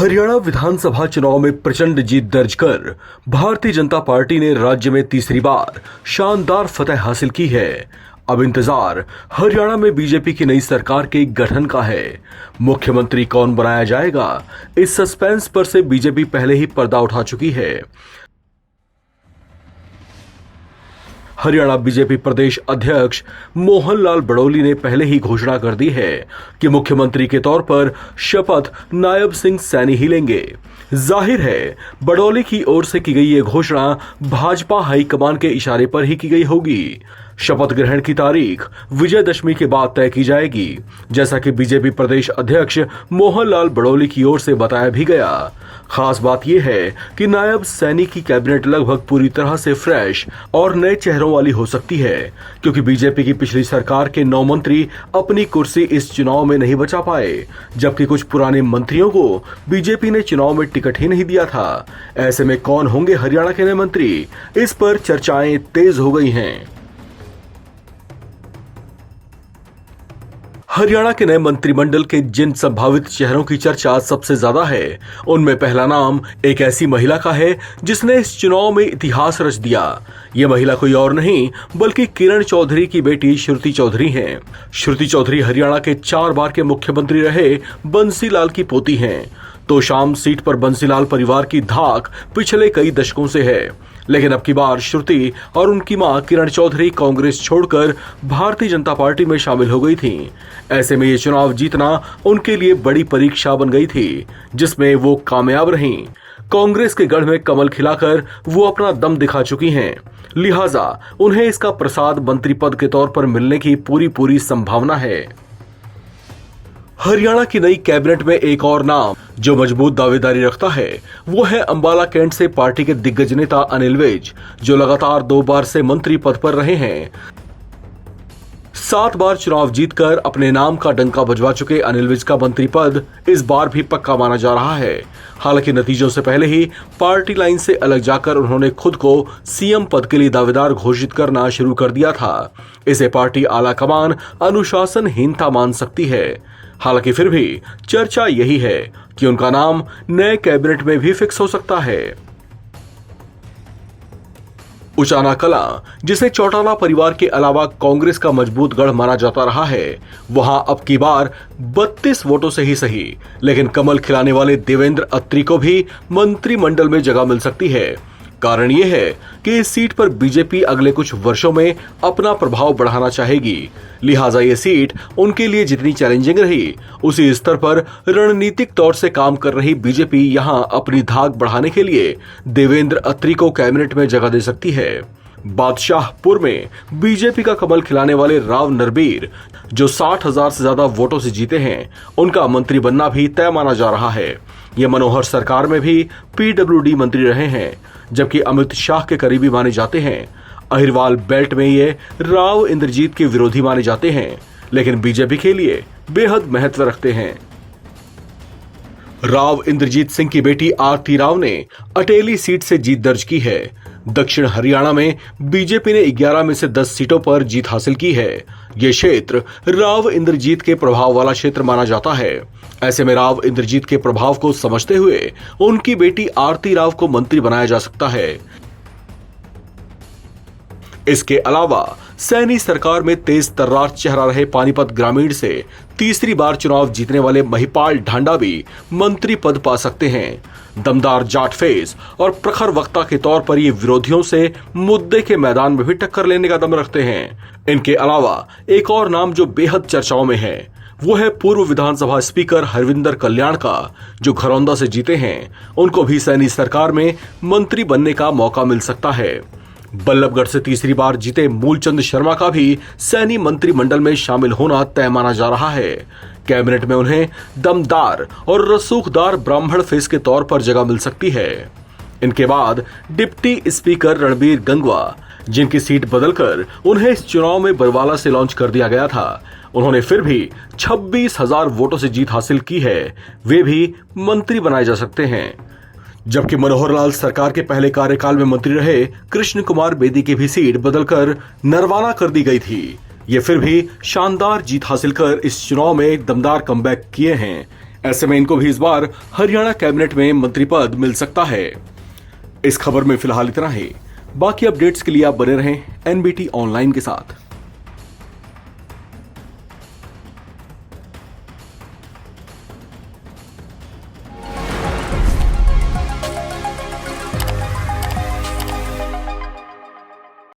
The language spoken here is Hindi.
हरियाणा विधानसभा चुनाव में प्रचंड जीत दर्ज कर भारतीय जनता पार्टी ने राज्य में तीसरी बार शानदार फतह हासिल की है। अब इंतजार हरियाणा में बीजेपी की नई सरकार के गठन का है। मुख्यमंत्री कौन बनाया जाएगा, इस सस्पेंस पर से बीजेपी पहले ही पर्दा उठा चुकी है। हरियाणा बीजेपी प्रदेश अध्यक्ष मोहन लाल बड़ौली ने पहले ही घोषणा कर दी है कि मुख्यमंत्री के तौर पर शपथ नायब सिंह सैनी ही लेंगे। जाहिर है बड़ौली की ओर से की गई ये घोषणा भाजपा हाईकमान के इशारे पर ही की गई होगी। शपथ ग्रहण की तारीख विजयदशमी के बाद तय की जाएगी, जैसा कि बीजेपी प्रदेश अध्यक्ष मोहन लाल बड़ौली की ओर से बताया भी गया। खास बात यह है कि नायब सैनी की कैबिनेट लगभग पूरी तरह से फ्रेश और नए चेहरों वाली हो सकती है, क्योंकि बीजेपी की पिछली सरकार के 9 मंत्री अपनी कुर्सी इस चुनाव में नहीं बचा पाए, जबकि कुछ पुराने मंत्रियों को बीजेपी ने चुनाव में टिकट ही नहीं दिया था। ऐसे में कौन होंगे हरियाणा के नए मंत्री, इस पर चर्चाएं तेज हो गई हैं। हरियाणा के नए मंत्रिमंडल के जिन संभावित चेहरों की चर्चा सबसे ज्यादा है, उनमें पहला नाम एक ऐसी महिला का है जिसने इस चुनाव में इतिहास रच दिया। यह महिला कोई और नहीं बल्कि किरण चौधरी की बेटी श्रुति चौधरी हैं। श्रुति चौधरी हरियाणा के 4 बार के मुख्यमंत्री रहे बंसीलाल की पोती हैं। तोशाम सीट पर बंसीलाल परिवार की धाक पिछले कई दशकों से है, लेकिन अब की बार श्रुति और उनकी मां किरण चौधरी कांग्रेस छोड़कर भारतीय जनता पार्टी में शामिल हो गई थीं। ऐसे में ये चुनाव जीतना उनके लिए बड़ी परीक्षा बन गई थी, जिसमें वो कामयाब रहीं। कांग्रेस के गढ़ में कमल खिलाकर वो अपना दम दिखा चुकी हैं, लिहाजा उन्हें इसका प्रसाद मंत्री पद के तौर पर मिलने की पूरी संभावना है। हरियाणा की नई कैबिनेट में एक और नाम जो मजबूत दावेदारी रखता है, वो है अंबाला कैंट से पार्टी के दिग्गज नेता अनिल विज, जो लगातार 2 बार से मंत्री पद पर रहे हैं। 7 बार चुनाव जीतकर अपने नाम का डंका बजवा चुके अनिल विज का मंत्री पद इस बार भी पक्का माना जा रहा है। हालांकि नतीजों से पहले ही पार्टी लाइन से अलग जाकर उन्होंने खुद को सीएम पद के लिए दावेदार घोषित करना शुरू कर दिया था। इसे पार्टी आलाकमान अनुशासनहीनता मान सकती है। हालांकि फिर भी चर्चा यही है कि उनका नाम नए कैबिनेट में भी फिक्स हो सकता है। उचाना कला, जिसे चौटाला परिवार के अलावा कांग्रेस का मजबूत गढ़ माना जाता रहा है, वहां अब की बार 32 वोटों से ही सही, लेकिन कमल खिलाने वाले देवेंद्र अत्री को भी मंत्रिमंडल में जगह मिल सकती है। कारण यह है कि इस सीट पर बीजेपी अगले कुछ वर्षों में अपना प्रभाव बढ़ाना चाहेगी, लिहाजा ये सीट उनके लिए जितनी चैलेंजिंग रही, उसी स्तर पर रणनीतिक तौर से काम कर रही बीजेपी यहां अपनी धाक बढ़ाने के लिए देवेंद्र अत्री को कैबिनेट में जगह दे सकती है। बादशाहपुर में बीजेपी का कमल खिलाने वाले राव नरबीर, जो 60,000 से ज्यादा वोटों से जीते हैं, उनका मंत्री बनना भी तय माना जा रहा है। ये मनोहर सरकार में भी पीडब्ल्यूडी मंत्री रहे हैं, जबकि अमित शाह के करीबी माने जाते हैं। अहिरवाल बेल्ट में ये राव इंद्रजीत के विरोधी माने जाते हैं, लेकिन बीजेपी के लिए बेहद महत्व रखते हैं। राव इंद्रजीत सिंह की बेटी आरती राव ने अटेली सीट से जीत दर्ज की है। दक्षिण हरियाणा में बीजेपी ने 11 में से 10 सीटों पर जीत हासिल की है। यह क्षेत्र राव इंद्रजीत के प्रभाव वाला क्षेत्र माना जाता है। ऐसे में राव इंद्रजीत के प्रभाव को समझते हुए उनकी बेटी आरती राव को मंत्री बनाया जा सकता है। इसके अलावा सैनी सरकार में तेज तर्रार चेहरा रहे पानीपत ग्रामीण से तीसरी बार चुनाव जीतने वाले महिपाल ढांडा भी मंत्री पद पा सकते हैं। दमदार जाट फेस और प्रखर वक्ता के तौर पर ये विरोधियों से मुद्दे के मैदान में भी टक्कर लेने का दम रखते हैं। इनके अलावा एक और नाम जो बेहद चर्चाओं में है, वो है पूर्व विधानसभा स्पीकर हरविंदर कल्याण का, जो घरौंदा से जीते हैं। उनको भी सैनी सरकार में मंत्री बनने का मौका मिल सकता है। बल्लभगढ़ से तीसरी बार जीते मूलचंद शर्मा का भी सैनी मंत्रिमंडल में शामिल होना तय माना जा रहा है। कैबिनेट में उन्हें दमदार और रसूखदार ब्राह्मण फेस के तौर पर जगह मिल सकती है। इनके बाद डिप्टी स्पीकर रणबीर गंगवा, जिनकी सीट बदलकर उन्हें इस चुनाव में बरवाला से लॉन्च कर दिया गया था, उन्होंने फिर भी 26,000 वोटों से जीत हासिल की है। वे भी मंत्री बनाए जा सकते हैं। जबकि मनोहर लाल सरकार के पहले कार्यकाल में मंत्री रहे कृष्ण कुमार बेदी की भी सीट बदलकर नरवाना कर दी गई थी। ये फिर भी शानदार जीत हासिल कर इस चुनाव में दमदार कमबैक किए हैं। ऐसे में इनको भी इस बार हरियाणा कैबिनेट में मंत्री पद मिल सकता है। इस खबर में फिलहाल इतना ही। बाकी अपडेट्स के लिए आप बने रहें एनबीटी ऑनलाइन के साथ।